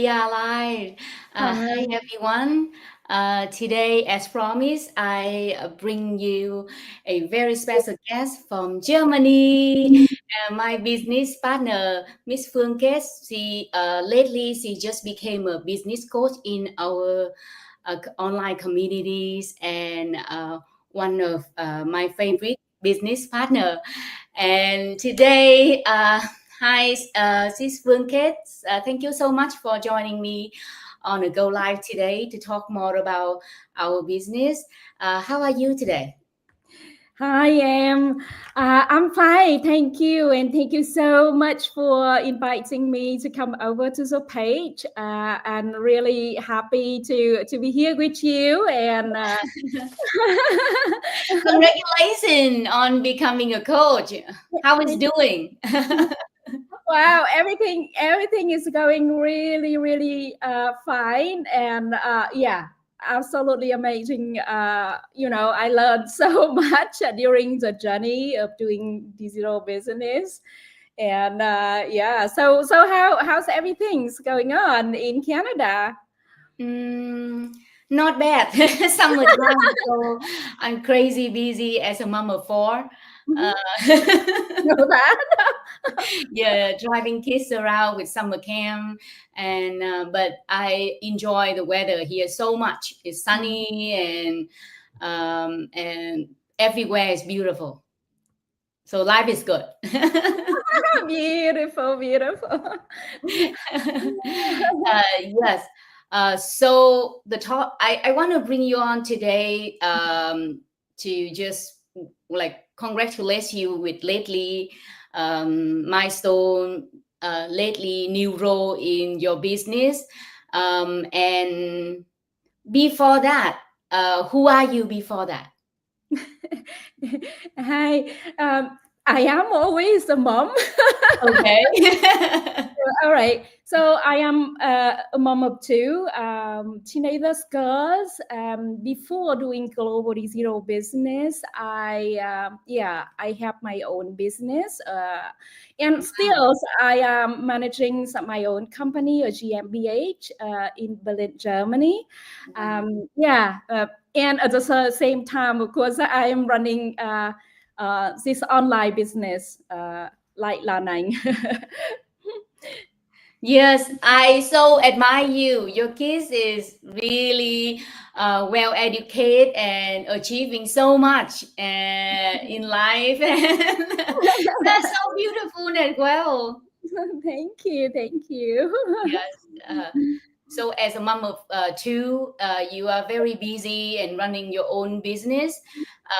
we are live. Hi Hi. everyone. Today, as promised, I bring you a very special guest from Germany. My business partner, Ms Phuong Kate. Lately she just became a business coach in our online communities and one of my favorite business partner. And today, hi, Ms Phuong Kate. Thank you so much for joining me on a Go Live today to talk more about our business. How are you today? Hi, Em. I'm fine. Thank you. And thank you so much for inviting me to come over to the page. I'm really happy to be here with you. And Congratulations on becoming a coach. How is doing? wow, everything is going really, really fine. And yeah, absolutely amazing. I learned so much during the journey of doing digital business. And yeah, so how's everything's going on in Canada? Mm, Not bad. Summertime, so I'm crazy busy as a mom of four. Uh, Mhm. Know that. yeah, driving kids around with summer camp, and but I enjoy the weather here so much. It's sunny and everywhere is beautiful. So life is good. Beautiful, beautiful. Yes. So the talk I want to bring you on today to just like congratulate you with lately milestone, lately new role in your business. And before that, who are you before that? Hi, I am always a mom. Okay. All right. So I am a mom of two teenagers girls. Before doing global zero business, I have my own business, and still I am managing my own company, a GmbH, in Berlin, Germany. Wow. And at the same time, of course, I am running this online business, like Lanang. Yes, I so admire you. Your kids is really well educated and achieving so much in life, and that's so beautiful as well. Thank you, thank you. Yes. So as a mom of two, you are very busy and running your own business,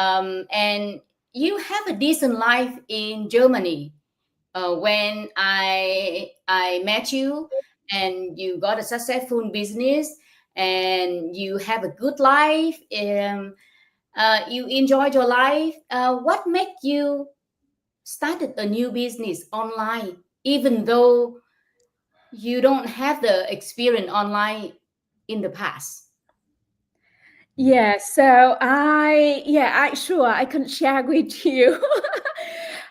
and you have a decent life in Germany. When I met you, and you got a successful business, and you have a good life, you enjoyed your life. What made you started a new business online, even though you don't have the experience online in the past? Yeah, so I sure I can share with you.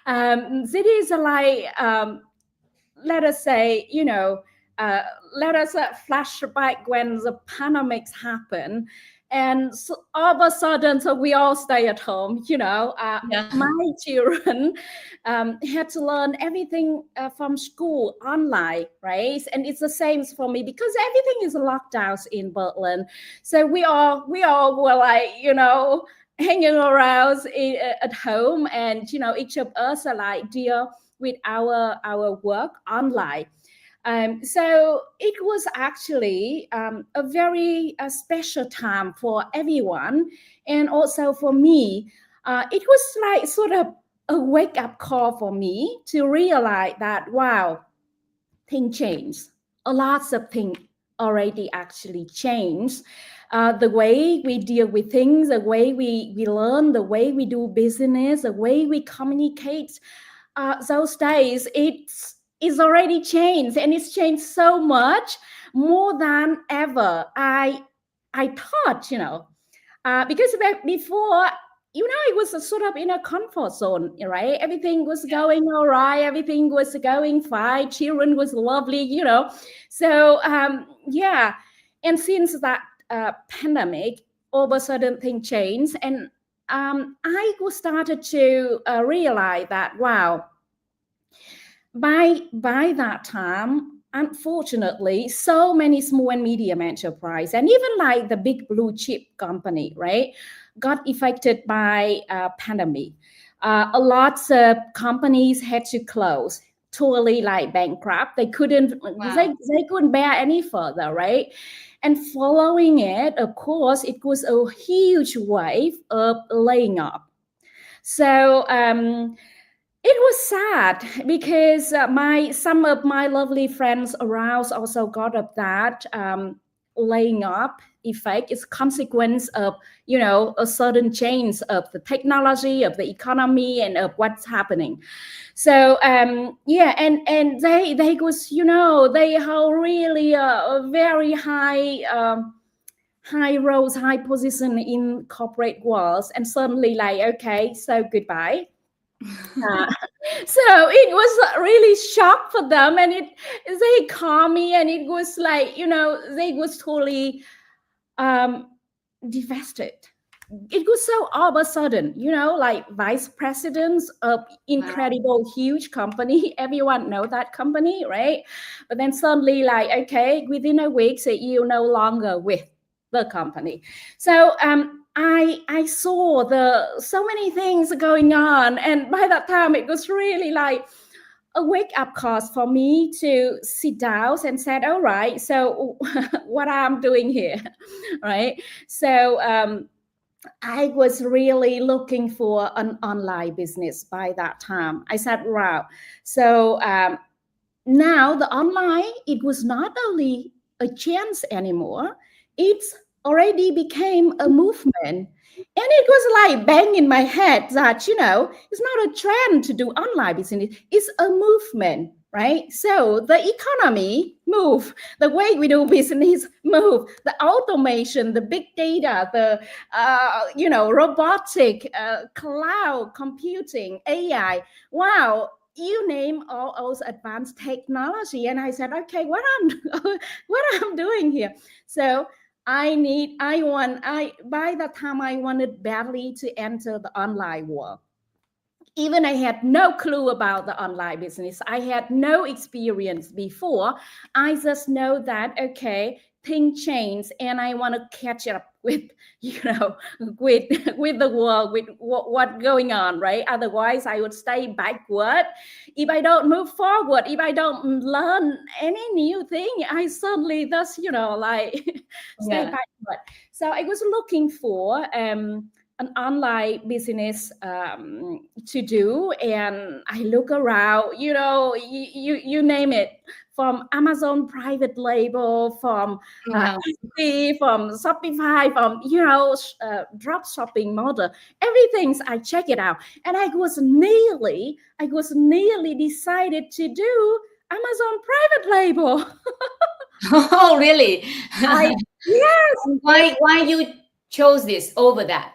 It is like let us say, uh, let us flash back when the pandemics happened, and so all of a sudden, so we all stay at home. Yeah. My children had to learn everything from school online, right? And it's the same for me because everything is lockdowns in Berlin. So we all were like, hanging around at home, and each of us are like dear with our work online. So it was actually a very special time for everyone, and also for me. It was like sort of a wake up call for me to realize that wow, things changed. A lots of things already actually changed. The way we deal with things, the way we learn, the way we do business, the way we communicate, those days it's already changed, and it's changed so much more than ever. I thought, because back before it was a sort of in a comfort zone, right? Everything was going all right, everything was going fine, children was lovely, So yeah, and since that pandemic, all of a sudden thing changed, and I was started to realize that wow, by that time, unfortunately, so many small and medium enterprise and even like the big blue chip company, right, got affected by pandemic. A lot of companies had to close, totally like bankrupt. Wow. They couldn't bear any further, right? And following it, of course, it was a huge wave of laying off. So it was sad because my some of my lovely friends around also got of that laying up effect is consequence of a sudden change of the technology of the economy and of what's happening. So yeah, and they was they hold really a very high roles, high position in corporate worlds, and suddenly like okay, so goodbye. uh, so it was really shock for them, and they called me, and it was like they was totally um devastated. It was so all of a sudden, like vice presidents of Wow. incredible huge company. Everyone know that company, right? But then suddenly, like, okay, within a week, so you no longer with the company. So I saw the so many things going on, and by that time, it was really like a wake up call for me to sit down and said, all right, so what I'm doing here, right? So I was really looking for an online business by that time. I said, wow. So now the online, it was not only a chance anymore, it's already became a movement. And it was like bang in my head that, it's not a trend to do online business, it's a movement, right? So the economy move, the way we do business move, the automation, the big data, the robotic, cloud computing, AI. Wow, you name all those advanced technology, and I said, okay, what I'm doing here. So I by the time I wanted badly to enter the online world. Even I had no clue about the online business. I had no experience before. I just know that okay, things change, and I want to catch up with with with the world, with what going on, right? Otherwise, I would stay backward. If I don't move forward, if I don't learn any new thing, I suddenly just like stay Yeah. backward. So I was looking for an online business to do, and I look around, you name it, from Amazon private label, from Wow. Etsy, from Shopify, from drop shopping model, everything's I check it out, and I was nearly decided to do Amazon private label. Oh, really? I Yes, Why you chose this over that?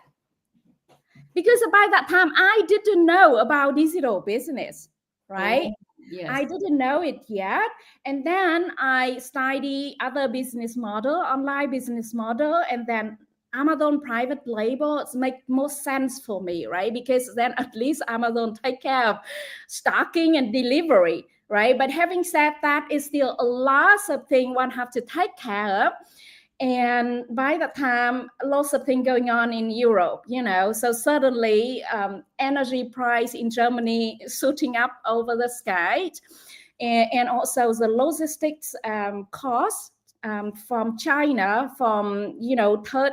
because by that time I didn't know about digital business, right? Oh, yes. I didn't know it yet. And then I study other business model, online business model, and then Amazon private labels make more sense for me, right? Because then at least Amazon take care of stocking and delivery, right? But having said that, it's still a lot of things one have to take care of. And by the time, lots of things going on in Europe, so suddenly energy price in Germany shooting up over the sky, and also the logistics costs from China, from third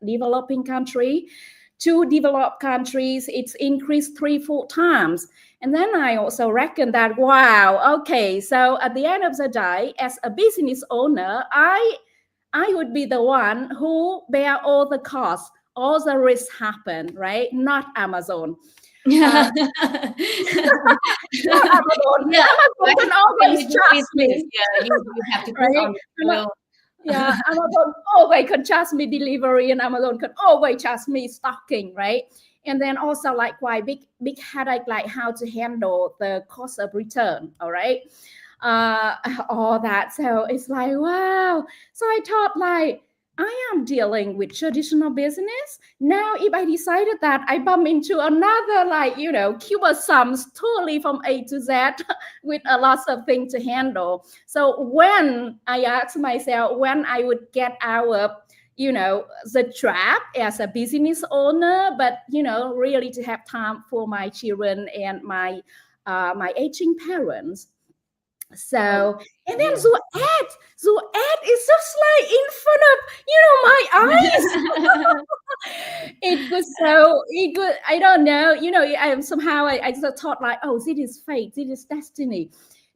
developing country to developed countries, it's increased 3-4 times. And then I also reckon that wow, okay, so at the end of the day, as a business owner, I would be the one who bear all the costs, all the risks happen, right? Not Amazon. Uh, Yeah. Not Amazon. Yeah. Amazon Right. can When always you do trust business, me, yeah, you have to put right? on the oil. Yeah, Amazon always can charge me delivery, and Amazon can always charge me stocking, right? And then also like quite big headache, like how to handle the cost of return. All right, uh, all that. So it's like wow. So I thought like I am dealing with traditional business. Now, if I decided that I bump into another like Cuba sums totally from A to Z with a lot of things to handle. So when I asked myself when I would get out of the trap as a business owner, but really to have time for my children and my aging parents. Oh, So and then yeah. Zoet is just like in front of my eyes. It was so it was I don't know, I somehow I just thought like, oh, this is fate, this is destiny.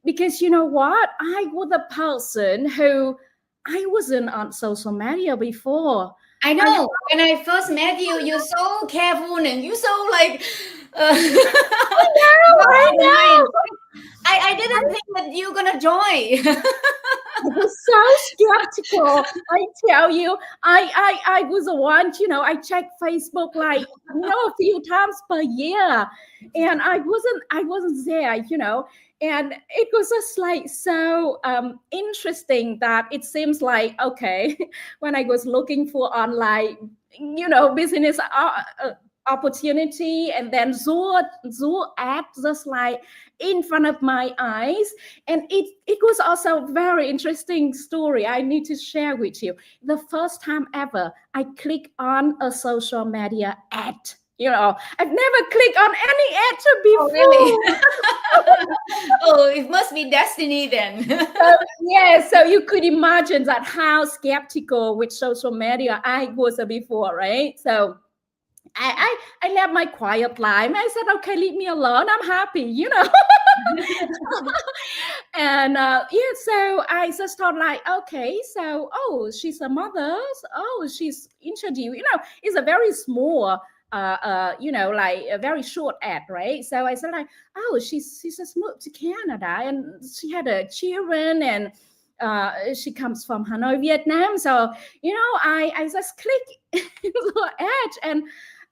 Because you know what? I was a person who I wasn't on social media before. I I know. When I first met you, you're so careful and you're so like know, go I to the mind. know. I didn't think that you're gonna join. I was so skeptical. I tell you, I was the one, I checked Facebook like, a few times per year. And I wasn't there, And it was just like so interesting that it seems like, okay, when I was looking for online, business opportunity, and then Zoo ad just like in front of my eyes. And it was also a very interesting story I need to share with you. The first time ever I click on a social media ad. I've never clicked on any ad Oh, really? before. Oh, it must be destiny then. So, yeah, so you could imagine that how skeptical with social media I was before, right? So I left my quiet life. I said, okay, leave me alone. I'm happy. And yeah, so I just thought like, okay, so she's a mother. She's introduced. It's a very small, like a very short ad, right? So I said like, she's just moved to Canada and she had a children and. She comes from Hanoi, Vietnam. So I just click the ad and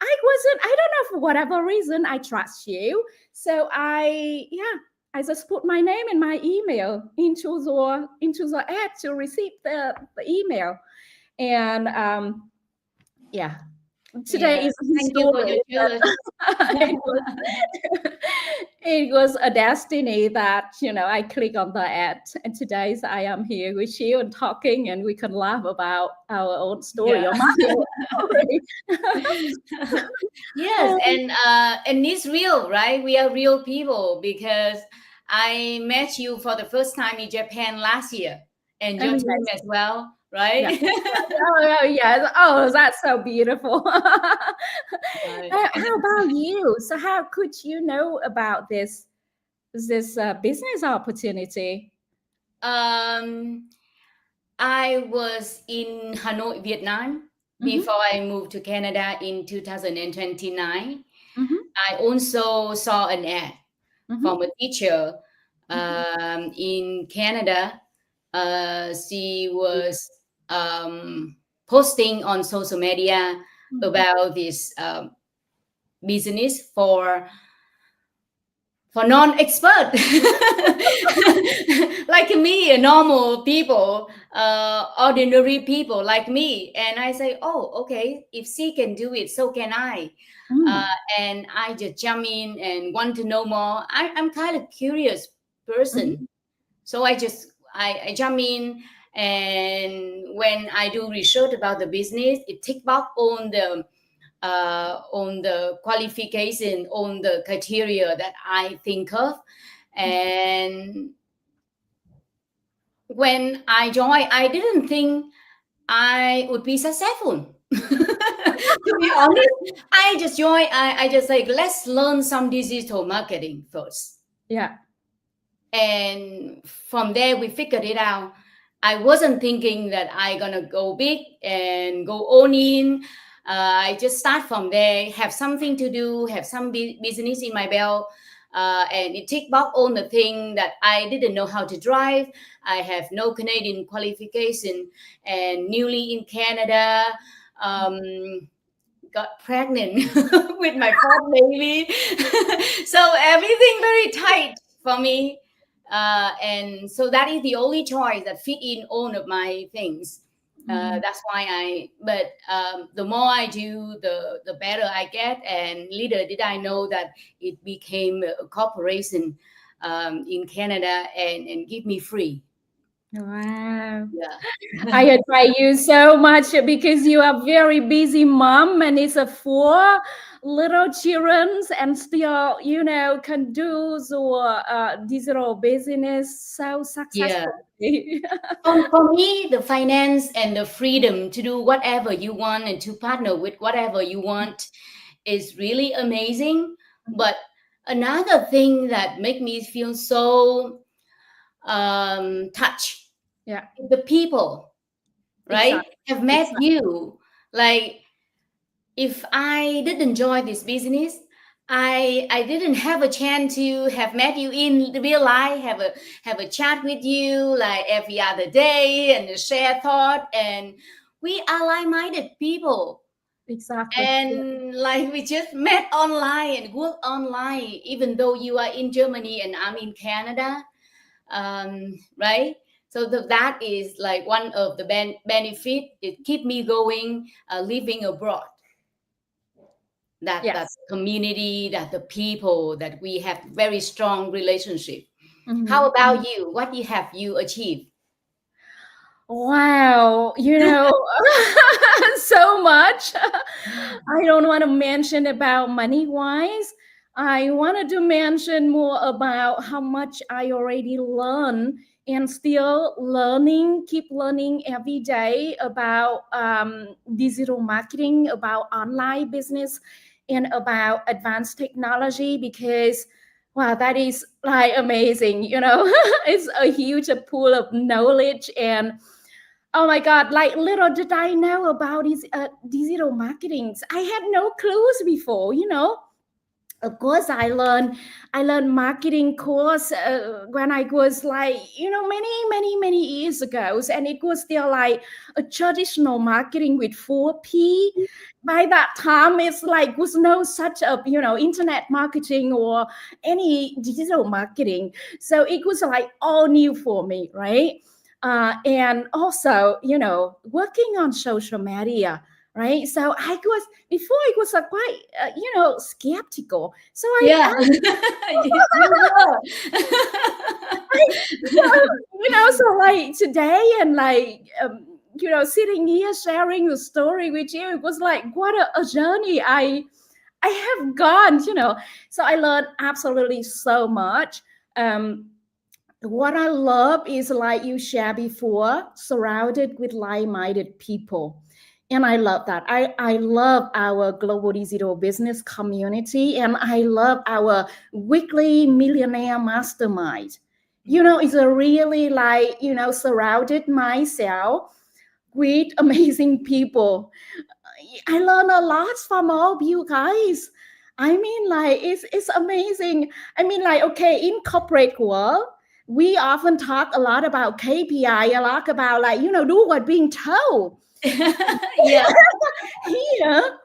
I don't know, for whatever reason, I trust you. So I just put my name and my email into the ad to receive the email. And yeah, today Yeah. is his Thank you for story. your trust. it was it was a destiny that I click on the ad, and today I am here with you and talking, and we can laugh about our own story Yeah. or my own story. Yes, and it's real, right? We are real people because I met you for the first time in Japan last year, and Oh your yes, team as well, yeah. right? Oh yes. Oh, that's so beautiful. Right. How about you? So, how could you know about this business opportunity? Um, I was in Hanoi, Vietnam Mm-hmm, before I moved to Canada in 2029. mm-hmm, I also saw an ad mm-hmm, from a teacher mm-hmm. in Canada. She was posting on social media about this business for non-expert like me, normal people, ordinary people like me. And I say, oh, okay, if she can do it, so can I. uh, Mm-hmm, and I just jump in and want to know more. I'm kind of curious mm-hmm, person, so I jump in, and when I do research about the business, it tick box on the qualification, on the criteria that I think of. And when I joined, I didn't think I would be successful. To be honest, I just joined. I just like, let's learn some digital marketing first. yeah. And from there, we figured it out. I wasn't thinking that I gonna go big and go all in. I just start from there, have something to do, have some business in my belt. and it tick box all the thing that I didn't know how to drive. I have no Canadian qualification, and newly in Canada, um, got pregnant with my fourth baby. So everything very tight for me. And so that is the only choice that fit in all of my things. That's why the more I do, the better I get. And little did I know that it became a corporation in Canada and give me free. Wow. Yeah. I admire you so much because you are very busy mom and it's a four little children and still, can do the digital business so Yeah. successfully. For me, the finance and the freedom to do whatever you want and to partner with whatever you want is really amazing. But another thing that make me feel so touched, Yeah, the people, right? exactly. Have met Exactly. you. Like, if I did enjoy this business, I didn't have a chance to have met you in the real life, have a chat with you like every other day and share thought, and we are like-minded people, Exactly. Yeah. and like we just met online and work online, even though you are in Germany and I'm in Canada, right? So that is like one of the benefit. It keep me going, living abroad, that Yes. community, that the people, that we have very strong relationship. How Mhm. about you? What have you achieved? Wow, so much. I don't want to mention about money wise. I wanted to mention more about how much I already learned and still learning, keep learning every day about digital marketing, about online business, and about advanced technology because wow, that is like amazing. It's a huge pool of knowledge and oh my God, like little did I know about these digital marketings. I had no clues before. Of course I learned marketing course when I was like many years ago, and it was still like a traditional marketing with 4P. By that time it's like was no such a internet marketing or any digital marketing, so it was like all new for me, right? And also working on social media, right? So I was before it was a quite skeptical. So Yeah. You were. so like today and like sitting here sharing the story with you, it was like what a journey I have gone. So I learned absolutely so much. um what I love is like you shared before, surrounded with like-minded people. And I love that. I love our global digital business community and I love our weekly millionaire mastermind. It's a really like, surrounded myself with amazing people. I learn a lot from all of you guys. I mean, like it's amazing. I mean, like okay, in corporate world, we often talk a lot about KPI, a lot about like do what being told. Yeah. Here,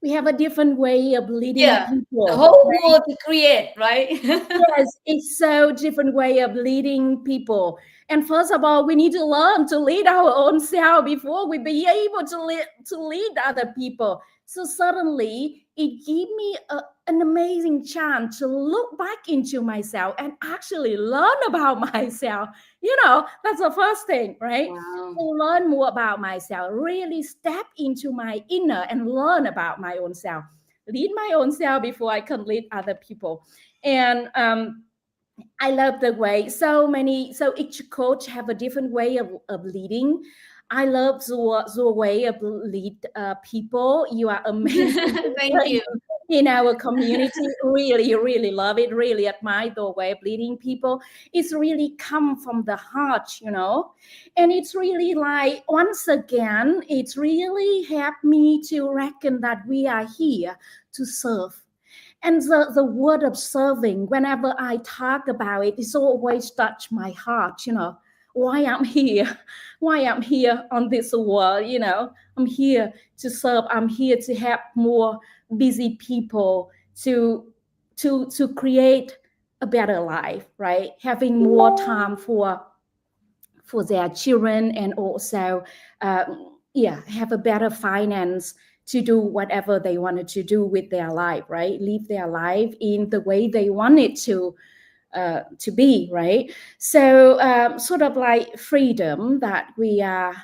we have a different way of leading Yeah. The people. whole world to create, right? Yes, it's so different way of leading people. And first of all, we need to learn to lead our own self before we be able to lead other people. So suddenly, it gave me an amazing chance to look back into myself and actually learn about myself. That's the first thing, right? Wow. To learn more about myself, really step into my inner and learn about my own self. Lead my own self before I can lead other people. And I love the way so each coach have a different way of leading. I love the way of lead people. You are amazing Thank you. in our community. Really, really love it. Really admire the way of leading people. It's really come from the heart. And it's really like once again, it's really helped me to reckon that we are here to serve And the word of serving, whenever I talk about it, it's always touched my heart, why I'm here, why I'm here on this world, I'm here to serve, I'm here to help more busy people to create a better life, right? Having more time for their children, and also have a better finance to do whatever they wanted to do with their life, right? Live their life in the way they want it to be, right? So sort of like freedom that we are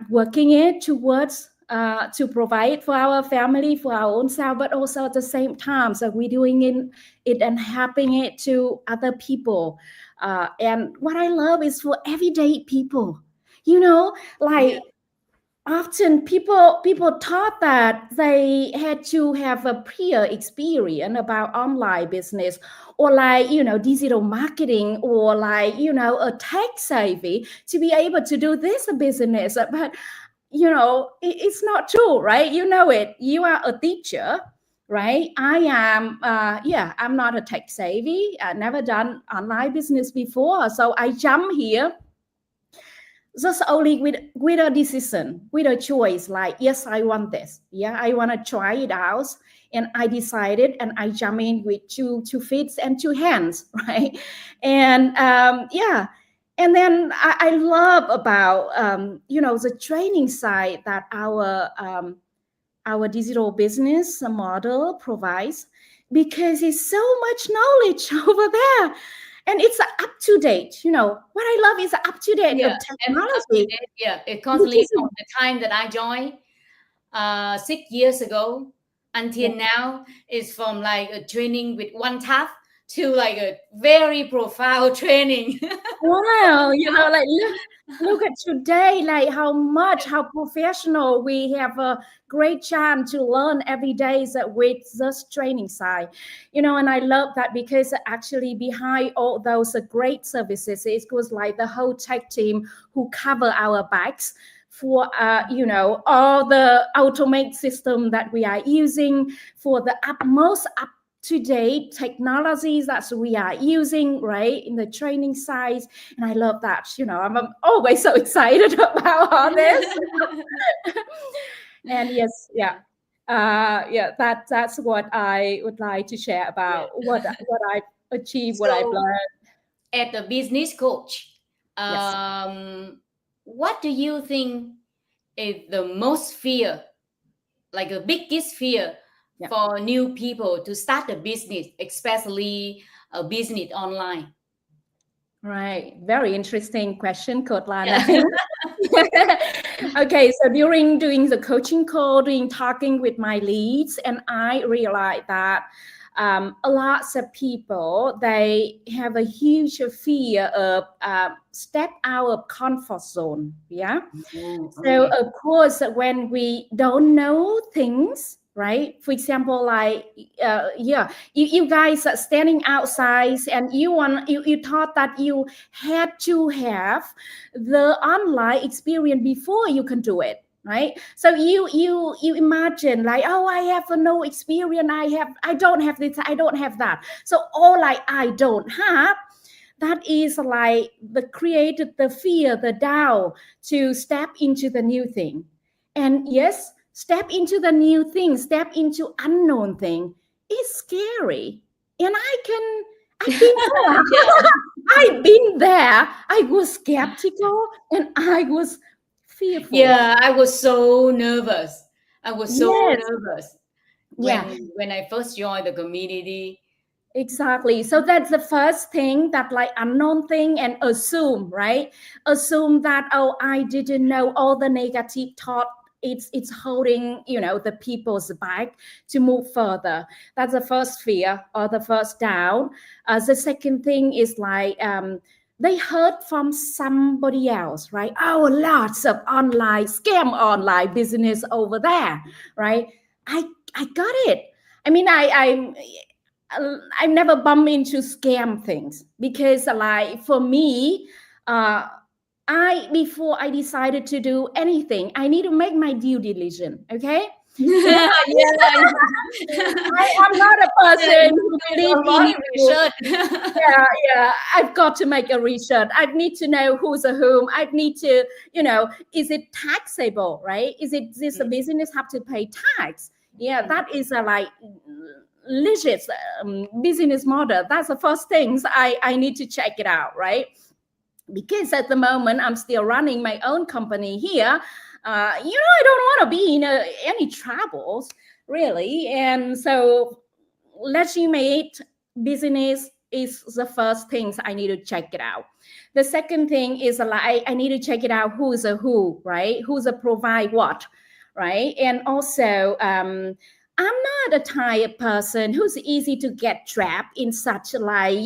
working it towards to provide for our family, for our own self, but also at the same time, so we're doing it and helping it to other people. And what I love is for everyday people, Yeah. like often people thought that they had to have a prior experience about online business, or like digital marketing, or like a tech savvy to be able to do this business. But it's not true, right? It, you are a teacher, right? I am I'm not a tech savvy. I never done online business before, so I jump here just only with a decision, with a choice, like yes, I want this, yeah, I want to try it out, and I decided, and I jump in with two feet and two hands, right? And and then I love about the training side that our digital business model provides, because it's so much knowledge over there, and it's up to date. What I love is up to date Yeah, of and up to technology, date. Yeah, it constantly because from the time that I joined 6 years ago until yeah, now is from like a training with one tap to like a very profound training. wow, like look at today, like how professional we have a great chance to learn every day that with this training side, and I love that, because actually behind all those great services, it goes like the whole tech team who cover our backs for all the automate system that we are using, for the utmost up to-date technologies that we are using, right, in the training side. And I love that. I'm always so excited about all this. And yes, that's what I would like to share Yeah. about what I've achieved, what I've So, learned. as a business coach, Yes. what do you think is the most fear, like the biggest fear Yeah. for new people to start a business, especially a business online? Right. Very interesting question, Coach Lan, I Yeah. think. Okay, so during doing the coaching call, doing talking with my leads, and I realized that a lot of people, they have a huge fear of step out of comfort zone. Yeah. Oh, So okay. of course, when we don't know things, right? For example, like you guys are standing outside, and you thought that you had to have the online experience before you can do it. Right, so you imagine like, oh, I have no experience. I don't have this. I don't have that. So all like I don't have, that is like the created the fear, the doubt to step into the new thing. And yes, step into the new thing, step into unknown thing. It's scary. And I've been there. Yeah. I've been there. I was skeptical and I was fearful. Yeah, I was so nervous. I was so Yes. nervous Yeah. when I first joined the community. Exactly. So that's the first thing, that like unknown thing, and assume, right? Assume that, oh, I didn't know all the negative thought. It's holding, the people's back to move further. That's the first fear, or the first doubt. The second thing is like they heard from somebody else, right? Oh, lots of online scam, online business over there, right? I got it. I mean, I never bump into scam things, because like for me, uh, I before I decided to do anything, I need to make my due diligence. Okay, Yeah, Yeah. I'm not a person who A believe lot in of to, research. yeah, yeah. I've got to make a research. I need to know who's a whom. I need to, is it taxable, right? Is it this a business have to pay tax? Yeah, that is a like legit business model. That's the first things I need to check it out, right? Because at the moment I'm still running my own company here. I don't want to be in any troubles really, and so legitimate business is the first things I need to check it out. The second thing is like I need to check it out who's a who, right? Who's a provide what, right? And also I'm not a type of person who's easy to get trapped in such like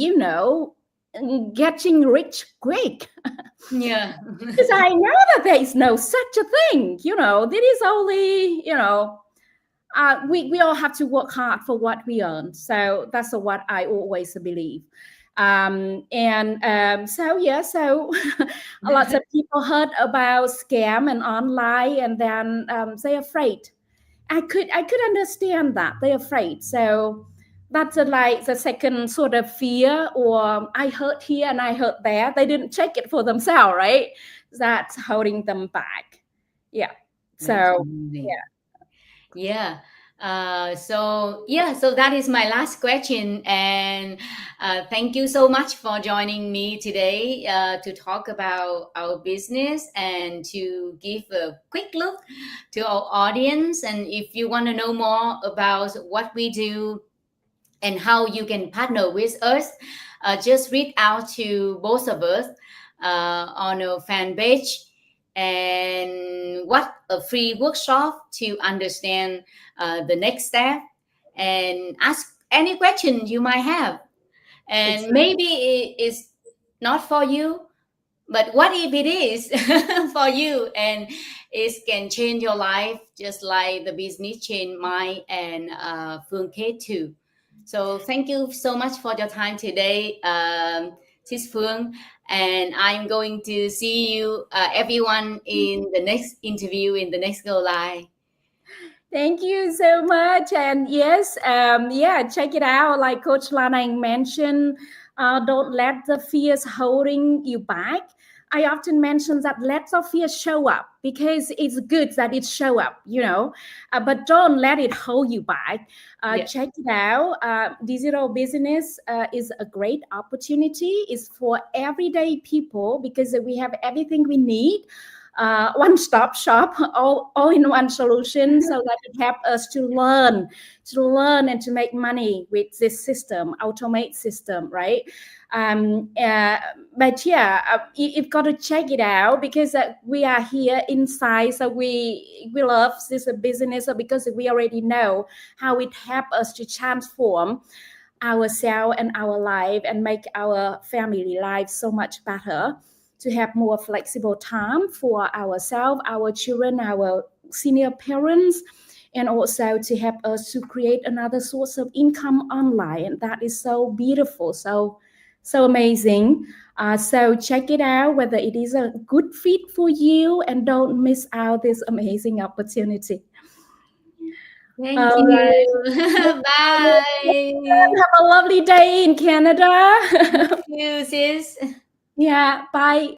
getting rich quick. Yeah. Because I know that there is no such a thing. There is only, we all have to work hard for what we earn. So that's what I always believe. So yeah, so a lot of people heard about scam and online, and then they're afraid. I could understand that they're afraid. So that's like the second sort of fear, or I heard here and I heard there. They didn't check it for themselves, right? That's holding them back. Yeah. So Absolutely. yeah. Yeah. So that is my last question, and thank you so much for joining me today to talk about our business and to give a quick look to our audience. And if you want to know more about what we do and how you can partner with us, just reach out to both of us on our fan page and what a free workshop to understand the next step and ask any question you might have. And maybe it's not for you, but what if it is for you, and it can change your life just like the business changed mine and Phương Kate too. So thank you so much for your time today, Sis Phương, and I'm going to see you everyone in the next interview, in the next go live. Thank you so much. And yes, yeah, check it out. Like Coach Lanang mentioned, don't let the fears holding you back. I often mention that let the fear show up because it's good that it show up, but don't let it hold you back. Yeah. Check it out. Digital business is a great opportunity. It's for everyday people because we have everything we need, one-stop shop, all in one solution, so that it helps us to learn and to make money with this system, automate system, right? But yeah, you've got to check it out because we are here inside, so we love this business because we already know how it helps us to transform ourselves and our life and make our family life so much better, to have more flexible time for ourselves, our children, our senior parents, and also to help us to create another source of income online. And that is so beautiful, so amazing. So check it out whether it is a good fit for you, and don't miss out this amazing opportunity. Thank All right. you. Bye. Have a lovely day in Canada. You, sis. Yeah, bye.